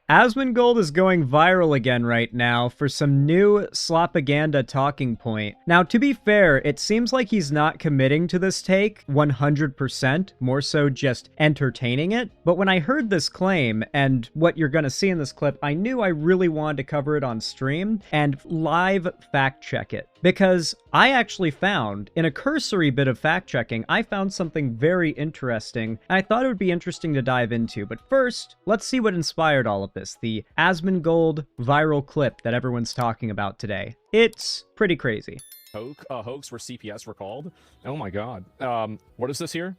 Asmongold is going viral again right now for some new slopaganda talking point. Now, to be fair, it seems like he's not committing to this take 100%, more so just entertaining it. But when I heard this claim, and what you're gonna see in this clip, I knew I really wanted to cover it on stream and live fact check it. Because I actually found, in a cursory bit of fact-checking, I found something very interesting, and I thought it would be interesting to dive into. But first, let's see what inspired all of this, the Asmongold viral clip that everyone's talking about today. It's pretty crazy. Hoax where CPS were called. Oh my god. What is this here?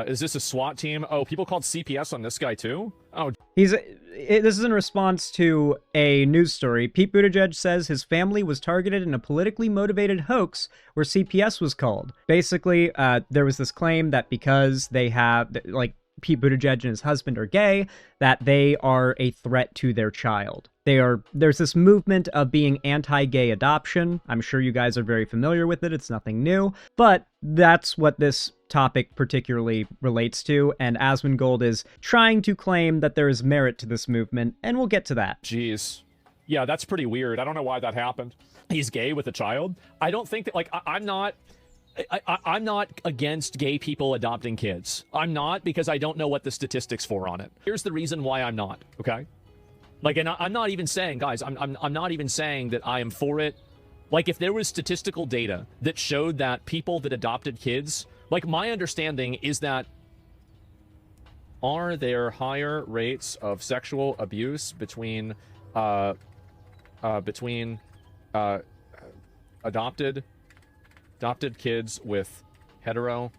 Is this a SWAT team? Oh, people called CPS on this guy too? Oh. This is in response to a news story. Pete Buttigieg says his family was targeted in a politically motivated hoax where CPS was called. Basically, there was this claim that because they have, like, Pete Buttigieg and his husband are gay, that they are a threat to their child. There's this movement of being anti-gay adoption. I'm sure you guys are very familiar with it. It's nothing new, but that's what this topic particularly relates to, and Asmongold is trying to claim that there is merit to this movement, and we'll get to that. Jeez. Yeah, that's pretty weird. I don't know why that happened. He's gay with a child? I don't think that, like, I'm not against gay people adopting kids. I'm not, because I don't know what the statistics for on it. Here's the reason why I'm not, okay? Like, and I'm not even saying, guys, I'm not even saying that I am for it. Like, if there was statistical data that showed that people that adopted kids, like, my understanding is that are there higher rates of sexual abuse between adopted kids with hetero?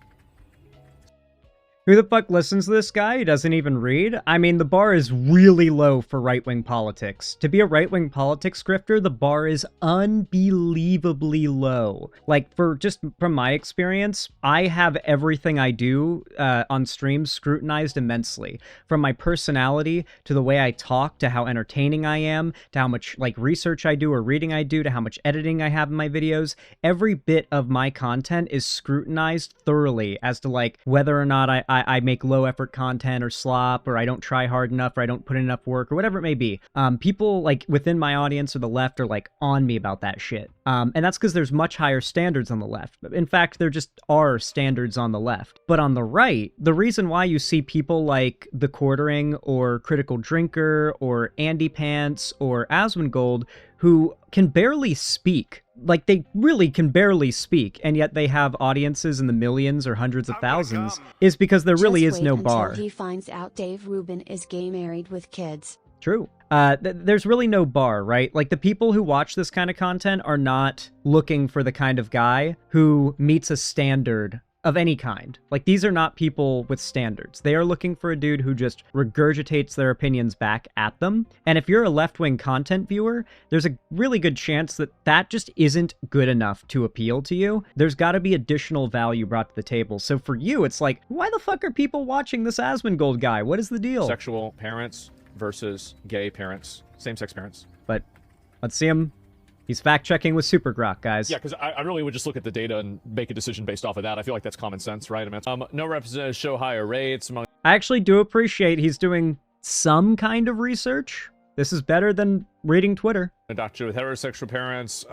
Who the fuck listens to this guy? He doesn't even read? I mean, the bar is really low for right-wing politics. To be a right-wing politics grifter, the bar is unbelievably low. Like, from my experience, I have everything I do on streams scrutinized immensely. From my personality, to the way I talk, to how entertaining I am, to how much, like, research I do or reading I do, to how much editing I have in my videos. Every bit of my content is scrutinized thoroughly as to, like, whether or not I make low-effort content or slop, or I don't try hard enough, or I don't put in enough work, or whatever it may be. People, like, within my audience or the left are, like, on me about that shit. And that's because there's much higher standards on the left. In fact, there just are standards on the left. But on the right, the reason why you see people like The Quartering, or Critical Drinker, or Andy Pants, or Asmongold, who can barely speak. Like, they really can barely speak, and yet they have audiences in the millions or hundreds of thousands, is because there really is no bar. Until he finds out Dave Rubin is gay, married with kids. True. There's really no bar, right? Like, the people who watch this kind of content are not looking for the kind of guy who meets a standard of any kind. Like, these are not people with standards. They are looking for a dude who just regurgitates their opinions back at them. And if you're a left-wing content viewer, there's a really good chance that that just isn't good enough to appeal to you. There's got to be additional value brought to the table. So for you, it's like, why the fuck are people watching this Asmongold guy? What is the deal? Sexual parents versus gay parents, same-sex parents. But let's see him. He's fact-checking with Super Grok, guys. Yeah, because I really would just look at the data and make a decision based off of that. I feel like that's common sense, right? I mean, no representatives show higher rates among... I actually do appreciate he's doing some kind of research. This is better than reading Twitter. Adopted with heterosexual parents.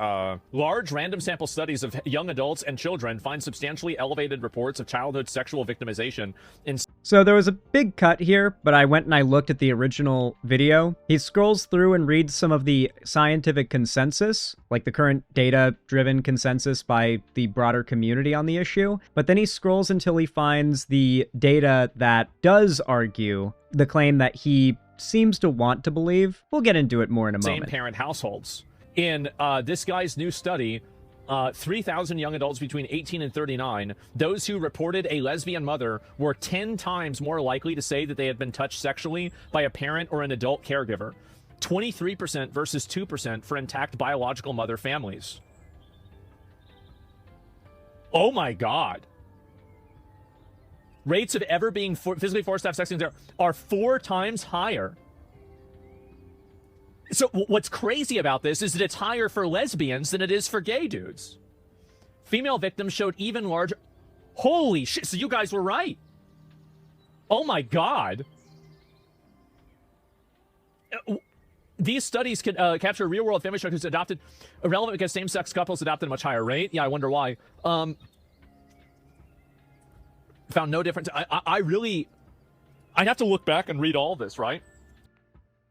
Large random sample studies of young adults and children find substantially elevated reports of childhood sexual victimization in... So there was a big cut here, but I went and I looked at the original video. He scrolls through and reads some of the scientific consensus, like the current data-driven consensus by the broader community on the issue. But then he scrolls until he finds the data that does argue the claim that he seems to want to believe. We'll get into it more in a moment. Same parent households. In this guy's new study, 3,000 young adults between 18 and 39, those who reported a lesbian mother were 10 times more likely to say that they had been touched sexually by a parent or an adult caregiver. 23% versus 2% for intact biological mother families. Oh my God. Rates of ever being physically forced to have sex are 4 times higher. So what's crazy about this is that it's higher for lesbians than it is for gay dudes. Female victims showed even larger... Holy shit, so you guys were right. Oh my God. these studies can capture real-world family structures adopted irrelevant because same-sex couples adopted a much higher rate. Yeah, I wonder why. Found no difference. I'd have to look back and read all this, right?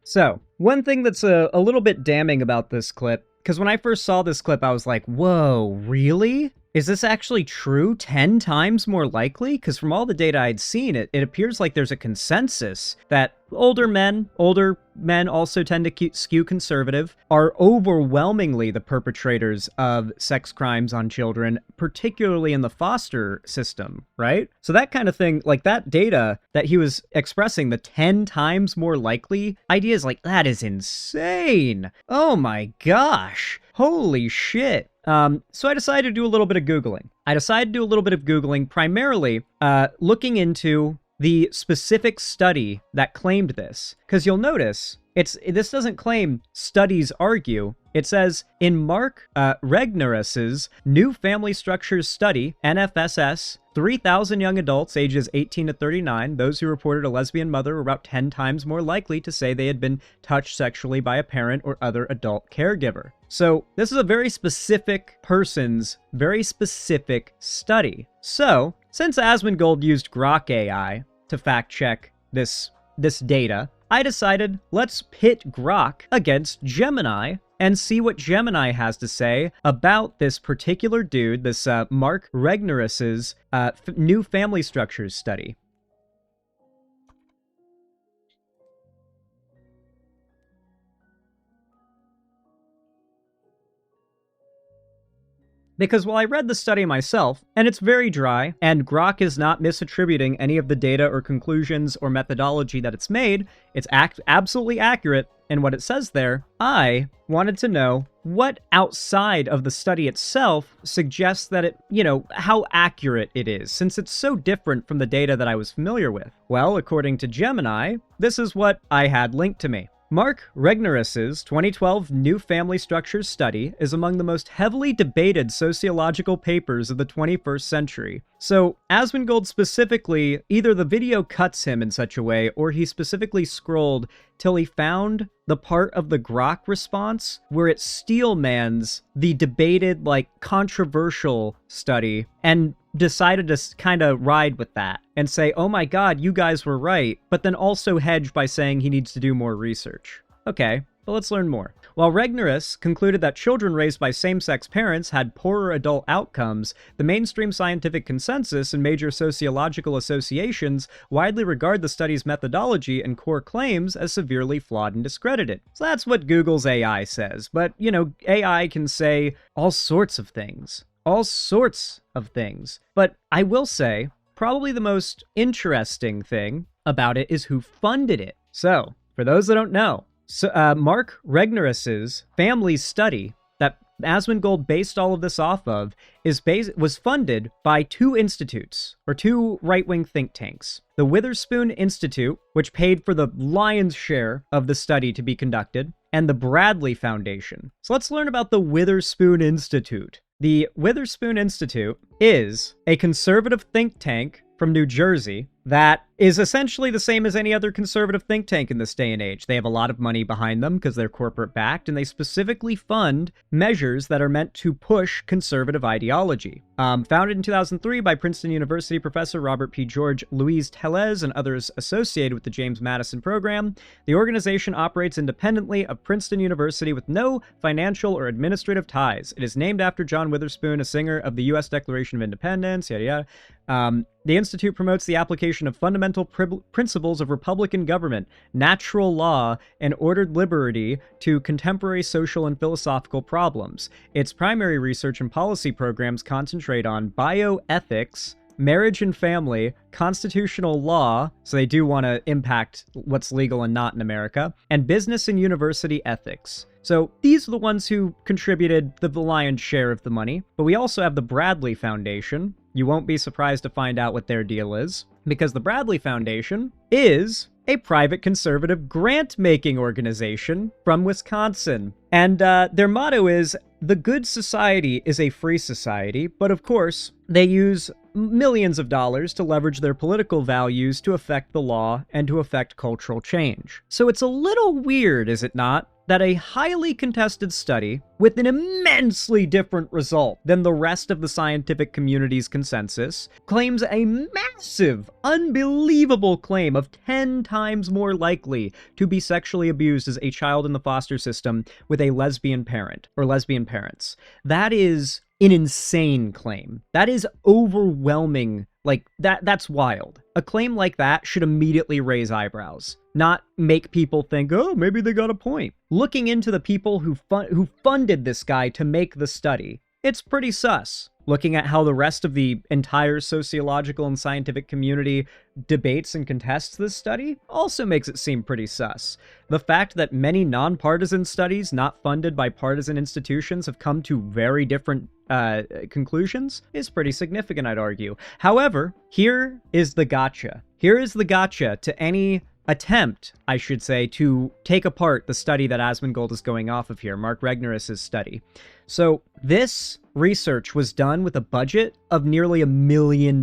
So, one thing that's a little bit damning about this clip, because when I first saw this clip, I was like, whoa, really? Is this actually true? 10 times more likely? Because from all the data I'd seen, it appears like there's a consensus that older men also tend to skew conservative, are overwhelmingly the perpetrators of sex crimes on children, particularly in the foster system, right? So that kind of thing, like that data that he was expressing, the 10 times more likely idea is like, that is insane. Oh my gosh. Holy shit. So I decided to do a little bit of Googling. Primarily looking into the specific study that claimed this. Because you'll notice, this doesn't claim studies argue. It says, in Mark Regnerus's New Family Structures Study, NFSS, 3,000 young adults ages 18 to 39, those who reported a lesbian mother were about 10 times more likely to say they had been touched sexually by a parent or other adult caregiver. So this is a very specific person's very specific study. So, since Asmongold used Grok AI to fact check this data, I decided let's pit Grok against Gemini and see what Gemini has to say about this particular dude, this Mark Regnerus's New Family Structures study. Because while I read the study myself, and it's very dry, and Grok is not misattributing any of the data or conclusions or methodology that it's made, it's absolutely accurate in what it says there, I wanted to know what outside of the study itself suggests that it, how accurate it is, since it's so different from the data that I was familiar with. Well, according to Gemini, this is what I had linked to me. Mark Regnerus's 2012 New Family Structures study is among the most heavily debated sociological papers of the 21st century. So, Asmongold specifically, either the video cuts him in such a way, or he specifically scrolled till he found the part of the Grok response where it steelmans the debated, controversial study, and decided to kind of ride with that and say, oh my god, you guys were right, but then also hedge by saying he needs to do more research. Okay, but let's learn more. While Regnerus concluded that children raised by same-sex parents had poorer adult outcomes, the mainstream scientific consensus and major sociological associations widely regard the study's methodology and core claims as severely flawed and discredited. So that's what Google's AI says, but, AI can say all sorts of things. But I will say, probably the most interesting thing about it is who funded it. So, for those that don't know, Mark Regnerus's family study that Asmongold based all of this off of was funded by two institutes, or two right-wing think tanks. The Witherspoon Institute, which paid for the lion's share of the study to be conducted, and the Bradley Foundation. So let's learn about the Witherspoon Institute. The Witherspoon Institute is a conservative think tank from New Jersey that is essentially the same as any other conservative think tank in this day and age. They have a lot of money behind them because they're corporate backed, and they specifically fund measures that are meant to push conservative ideology. Founded in 2003 by Princeton University professor Robert P. George, Louise Tellez, and others associated with the James Madison program, the organization operates independently of Princeton University with no financial or administrative ties. It is named after John Witherspoon, a singer of the U.S. Declaration of Independence, yada yada. The Institute promotes the application of fundamental principles of Republican government, natural law, and ordered liberty to contemporary social and philosophical problems. Its primary research and policy programs concentrate on bioethics, marriage and family, constitutional law, so they do want to impact what's legal and not in America, and business and university ethics. So these are the ones who contributed the lion's share of the money, but we also have the Bradley Foundation. You won't be surprised to find out what their deal is, because the Bradley Foundation is a private conservative grant-making organization from Wisconsin. And their motto is, the good society is a free society, but of course, they use millions of dollars to leverage their political values to affect the law and to affect cultural change. So it's a little weird, is it not, that a highly contested study with an immensely different result than the rest of the scientific community's consensus claims a massive, unbelievable claim of 10 times more likely to be sexually abused as a child in the foster system with a lesbian parent or lesbian parents. That is an insane claim. That is overwhelming. Like, that's wild. A claim like that should immediately raise eyebrows, not make people think, oh, maybe they got a point. Looking into the people who funded this guy to make the study, it's pretty sus. Looking at how the rest of the entire sociological and scientific community debates and contests this study also makes it seem pretty sus. The fact that many nonpartisan studies not funded by partisan institutions have come to very different conclusions is pretty significant, I'd argue. However, here is the gotcha. Here is the gotcha to any attempt, I should say, to take apart the study that Asmongold is going off of here, Mark Regnerus's study. So this research was done with a budget of nearly $1 million.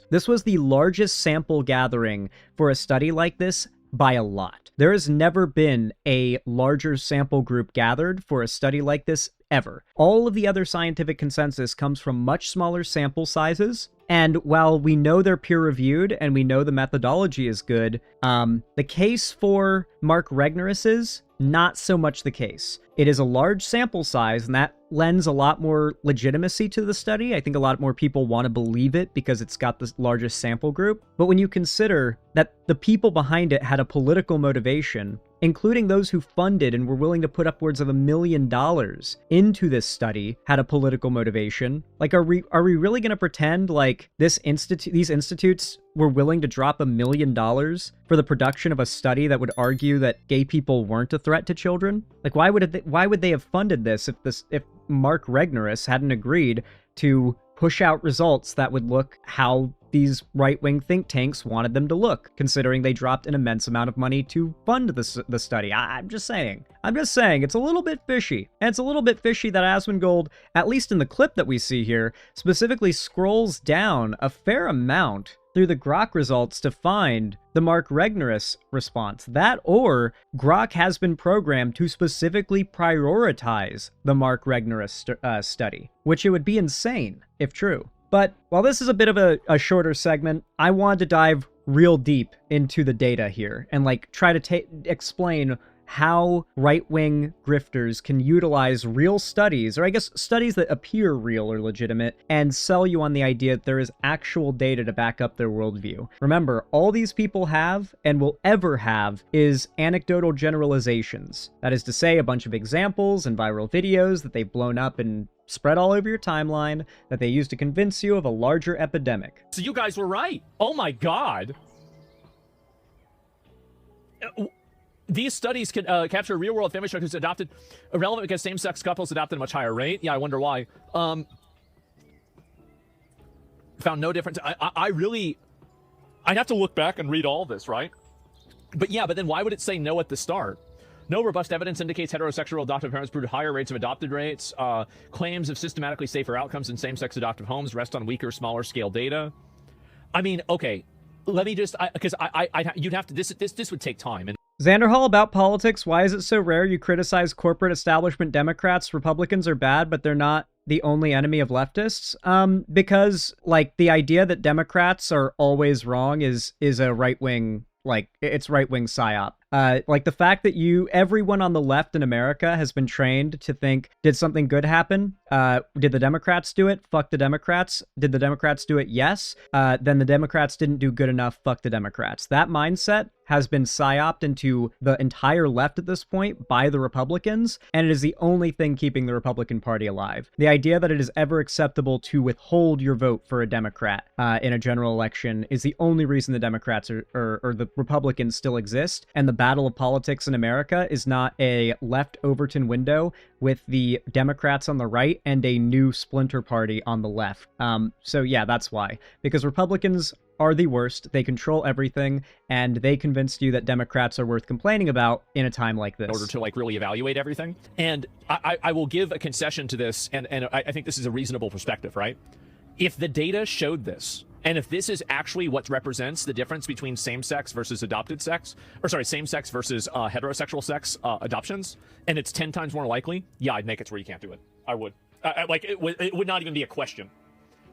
This was the largest sample gathering for a study like this by a lot. There has never been a larger sample group gathered for a study like this ever. All of the other scientific consensus comes from much smaller sample sizes, and while we know they're peer-reviewed and we know the methodology is good, the case for Mark Regnerus's, not so much the case. It is a large sample size, and that lends a lot more legitimacy to the study. I think a lot more people want to believe it because it's got the largest sample group. But when you consider that the people behind it had a political motivation, including those who funded and were willing to put upwards of $1 million into this study, had a political motivation. Like, are we really going to pretend like these institutes were willing to drop $1 million for the production of a study that would argue that gay people weren't a threat to children? Like, why would they have funded this if Mark Regnerus hadn't agreed to push out results that would look how these right-wing think tanks wanted them to look, considering they dropped an immense amount of money to fund the study? I'm just saying, it's a little bit fishy. And it's a little bit fishy that Asmongold, at least in the clip that we see here, specifically scrolls down a fair amount through the Grok results to find the Mark Regnerus response. That, or Grok has been programmed to specifically prioritize the Mark Regnerus study, which it would be insane if true. But while this is a bit of a shorter segment, I wanted to dive real deep into the data here and try to explain how right-wing grifters can utilize real studies, or I guess studies that appear real or legitimate, and sell you on the idea that there is actual data to back up their worldview. Remember, all these people have, and will ever have, is anecdotal generalizations. That is to say, a bunch of examples and viral videos that they've blown up and spread all over your timeline that they use to convince you of a larger epidemic. So you guys were right. Oh my God. These studies can capture real-world family structures adopted irrelevant because same-sex couples adopted at a much higher rate. Yeah, I wonder why. Found no difference. I'd have to look back and read all this, right? But then why would it say no at the start? No robust evidence indicates heterosexual adoptive parents produce higher rates of adopted rates. Claims of systematically safer outcomes in same-sex adoptive homes rest on weaker, smaller-scale data. I mean, okay, let me just, because you'd have to, this would take time. And Xanderhall, about politics, why is it so rare you criticize corporate establishment Democrats? Republicans are bad, but they're not the only enemy of leftists? Because, the idea that Democrats are always wrong is a right-wing, it's right-wing psyop. The fact that everyone on the left in America has been trained to think, did something good happen? Did the Democrats do it? Fuck the Democrats. Did the Democrats do it? Yes. Then the Democrats didn't do good enough. Fuck the Democrats. That mindset has been psyoped into the entire left at this point by the Republicans, and it is the only thing keeping the Republican Party alive. The idea that it is ever acceptable to withhold your vote for a Democrat in a general election is the only reason the Democrats or the Republicans still exist, and the battle of politics in America is not a left Overton window with the Democrats on the right and a new splinter party on the left. So yeah, that's why. Because Republicans are the worst. They control everything, and they convinced you that Democrats are worth complaining about in a time like this. In order to really evaluate everything. And I will give a concession to this, and I think this is a reasonable perspective, right? If the data showed this, and if this is actually what represents the difference between same-sex versus adopted sex, or sorry, same-sex versus heterosexual sex adoptions, and it's 10 times more likely, yeah, I'd make it to where you can't do it. I would. Like, it would not even be a question.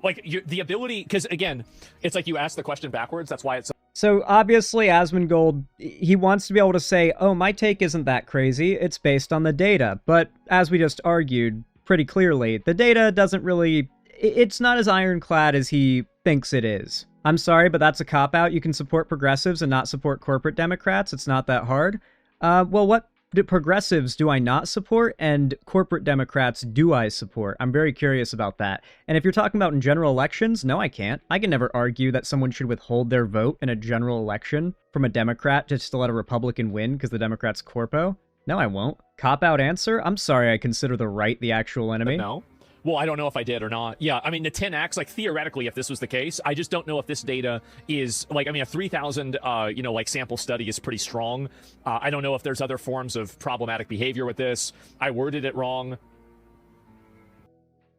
Like, the ability, because again, it's like you ask the question backwards. That's why it's. So obviously, Asmongold, he wants to be able to say, oh, my take isn't that crazy. It's based on the data. But as we just argued pretty clearly, the data doesn't really. It's not as ironclad as he thinks it is. I'm sorry, but that's a cop-out. You can support progressives and not support corporate Democrats. It's not that hard. Well, what progressives do I not support, and corporate Democrats do I support? I'm very curious about that. And if you're talking about in general elections, no, I can't. I can never argue that someone should withhold their vote in a general election from a Democrat just to let a Republican win because the Democrat's corpo. No, I won't. Cop-out answer? I'm sorry, I consider the right the actual enemy. No. Well, I don't know if I did or not. Yeah, I mean, the 10x, like, theoretically, if this was the case, I just don't know if this data is, like, I mean, a 3,000, like, sample study is pretty strong. I don't know if there's other forms of problematic behavior with this. I worded it wrong.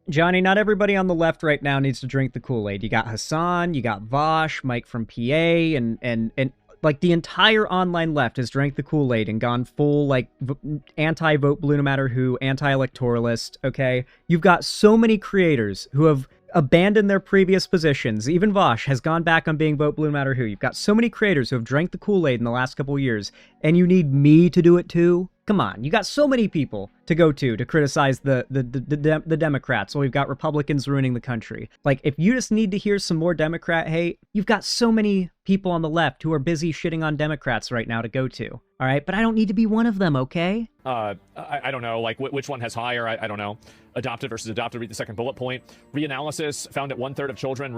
Johnny, not everybody on the left right now needs to drink the Kool-Aid. You got Hassan, you got Vosh, Mike from PA, and like, the entire online left has drank the Kool-Aid and gone full, like, anti-vote blue no matter who, anti-electoralist, okay? You've got so many creators who have abandoned their previous positions. Even Vosh has gone back on being vote blue no matter who. You've got so many creators who have drank the Kool-Aid in the last couple years, and you need me to do it too? Come on, you got so many people to go to criticize the Democrats while we've got Republicans ruining the country. Like, if you just need to hear some more Democrat hate, you've got so many people on the left who are busy shitting on Democrats right now to go to. All right, but I don't need to be one of them, okay? I don't know, like, which one has higher? I don't know. Adopted versus adopted, read the second bullet point. Reanalysis found that one-third of children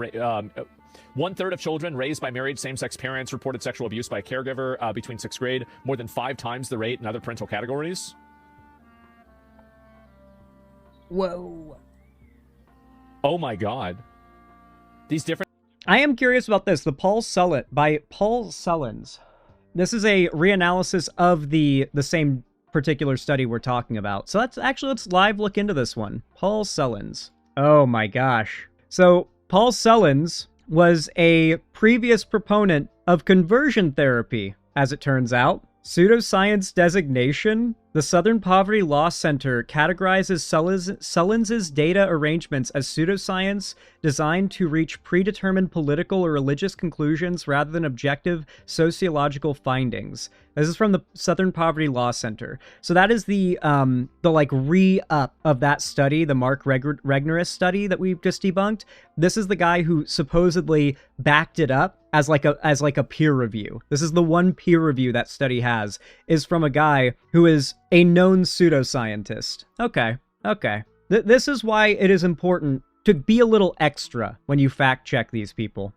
raised by married same-sex parents reported sexual abuse by a caregiver between 6th grade, more than 5 times the rate in other parental categories. Whoa. Oh my god. These different... I am curious about this. The Paul Sullins, by Paul Sullins. This is a reanalysis of the same particular study we're talking about. So let's live look into this one. Paul Sullins. Oh my gosh. So Paul Sullins was a previous proponent of conversion therapy, as it turns out. Pseudoscience designation. The Southern Poverty Law Center categorizes Sullins' data arrangements as pseudoscience designed to reach predetermined political or religious conclusions rather than objective sociological findings. This is from the Southern Poverty Law Center. So that is the like re-up of that study, the Mark Regnerus study that we've just debunked. This is the guy who supposedly backed it up as like a peer review. This is the one peer review that study has, is from a guy who is a known pseudoscientist. Okay. This is why it is important to be a little extra when you fact check these people.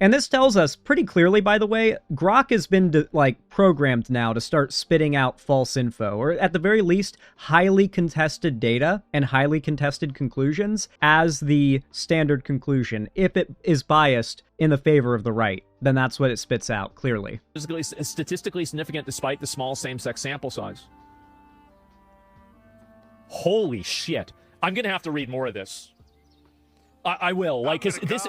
And this tells us pretty clearly, by the way, Grok has been programmed now to start spitting out false info, or at the very least, highly contested data and highly contested conclusions as the standard conclusion. If it is biased in the favor of the right, then that's what it spits out, clearly. Statistically significant despite the small same-sex sample size. Holy shit. I'm going to have to read more of this. I will, like, because this...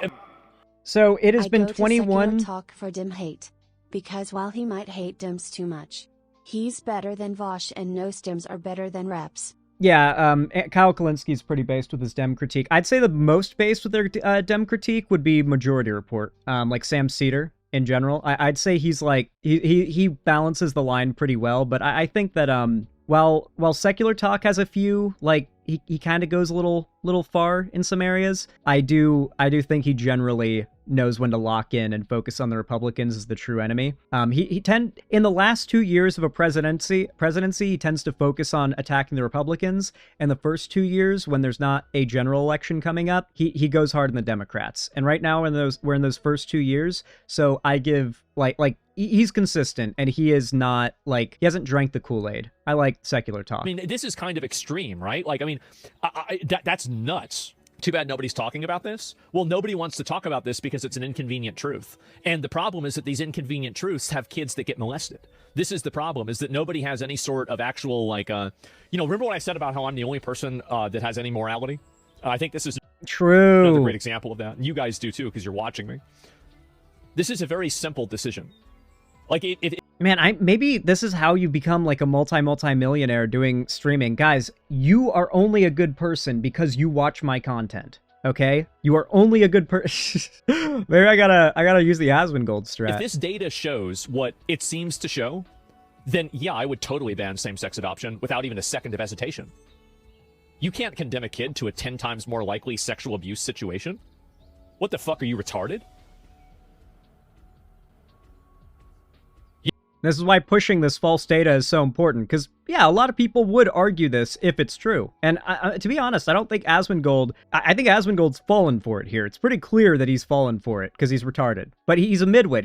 So it has been 21... talk for Dim hate. Because while he might hate Dims too much, he's better than Vosh and no Stims are better than Reps. Yeah, Kyle Kalinski's pretty based with his Dem critique. I'd say the most based with their Dem critique would be Majority Report, like Sam Cedar in general. I'd say he's like, he balances the line pretty well, but I think that while Secular Talk has a few, like, he kind of goes a little far in some areas, I do think he generally knows when to lock in and focus on the Republicans as the true enemy. In the last 2 years of a presidency, he tends to focus on attacking the Republicans. And the first 2 years, when there's not a general election coming up, he goes hard on the Democrats. And right now we're in those first 2 years, so I give like he's consistent, and he is not, like, he hasn't drank the Kool-Aid. I like Secular Talk. I mean, this is kind of extreme, right? Like, I mean, that's nuts. Too bad nobody's talking about this. Well, nobody wants to talk about this because it's an inconvenient truth. And the problem is that these inconvenient truths have kids that get molested. This is the problem, is that nobody has any sort of actual, like, remember what I said about how I'm the only person that has any morality? I think this is... True. Another great example of that. And you guys do too, because you're watching me. This is a very simple decision. Like, Man, maybe this is how you become like a multi-millionaire doing streaming. Guys, you are only a good person because you watch my content. Okay? You are only a good person. Maybe I gotta use the Asmongold strat. If this data shows what it seems to show, then yeah, I would totally ban same-sex adoption without even a second of hesitation. You can't condemn a kid to a 10 times more likely sexual abuse situation. What the fuck, are you retarded? This is why pushing this false data is so important, because, yeah, a lot of people would argue this if it's true. And to be honest, I don't think Asmongold... I think Asmongold's fallen for it here. It's pretty clear that he's fallen for it, because he's retarded. But he's a midwit.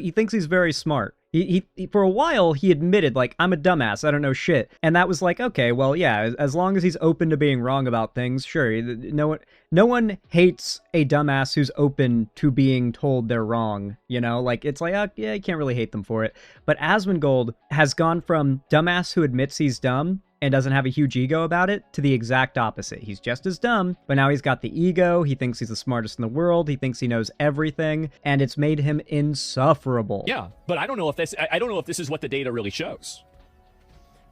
He thinks he's very smart. He for a while, he admitted, like, I'm a dumbass, I don't know shit. And that was like, okay, well, yeah, as long as he's open to being wrong about things, sure. No one hates a dumbass who's open to being told they're wrong, you know? Like, it's like, yeah, you can't really hate them for it. But Asmongold has gone from dumbass who admits he's dumb and doesn't have a huge ego about it to the exact opposite. He's just as dumb, but now he's got the ego, he thinks he's the smartest in the world, he thinks he knows everything, and it's made him insufferable. Yeah, but I don't know if this is what the data really shows.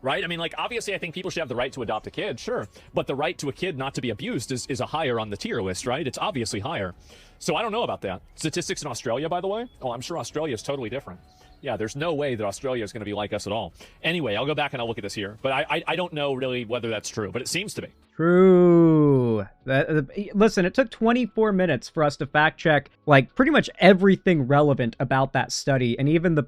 Right? I mean, like, obviously, I think people should have the right to adopt a kid, sure. But the right to a kid not to be abused is a higher on the tier list, right? It's obviously higher. So I don't know about that. Statistics in Australia, by the way? Oh, I'm sure Australia is totally different. Yeah, there's no way that Australia is going to be like us at all. Anyway, I'll go back and I'll look at this here. But I don't know really whether that's true, but it seems to be. True. Listen, it took 24 minutes for us to fact check, like, pretty much everything relevant about that study. And even the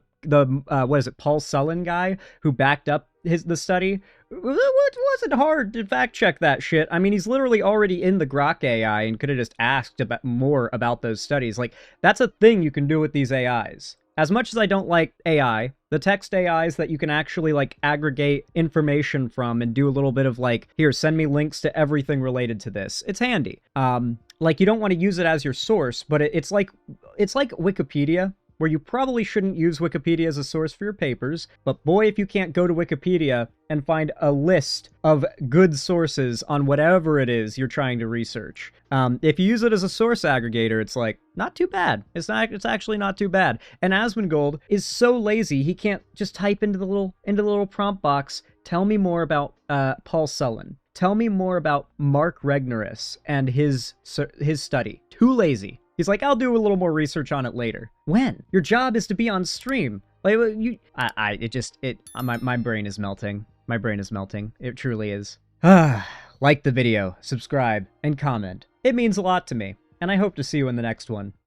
what is it, Paul Sullen guy who backed up the study. It wasn't hard to fact check that shit. I mean, he's literally already in the Grok AI and could have just asked more about those studies. Like, that's a thing you can do with these AIs. As much as I don't like AI, the text AIs that you can actually, like, aggregate information from and do a little bit of, like, here, send me links to everything related to this. It's handy. Like, you don't want to use it as your source, but it's like Wikipedia, where you probably shouldn't use Wikipedia as a source for your papers, but boy, if you can't go to Wikipedia and find a list of good sources on whatever it is you're trying to research. If you use it as a source aggregator, it's like, not too bad. It's actually not too bad. And Asmongold is so lazy, he can't just type into the little prompt box, tell me more about Paul Sullen. Tell me more about Mark Regnerus and his study. Too lazy. He's like, I'll do a little more research on it later. When? Your job is to be on stream. Like, my brain is melting. My brain is melting. It truly is. Like the video, subscribe, and comment. It means a lot to me, and I hope to see you in the next one.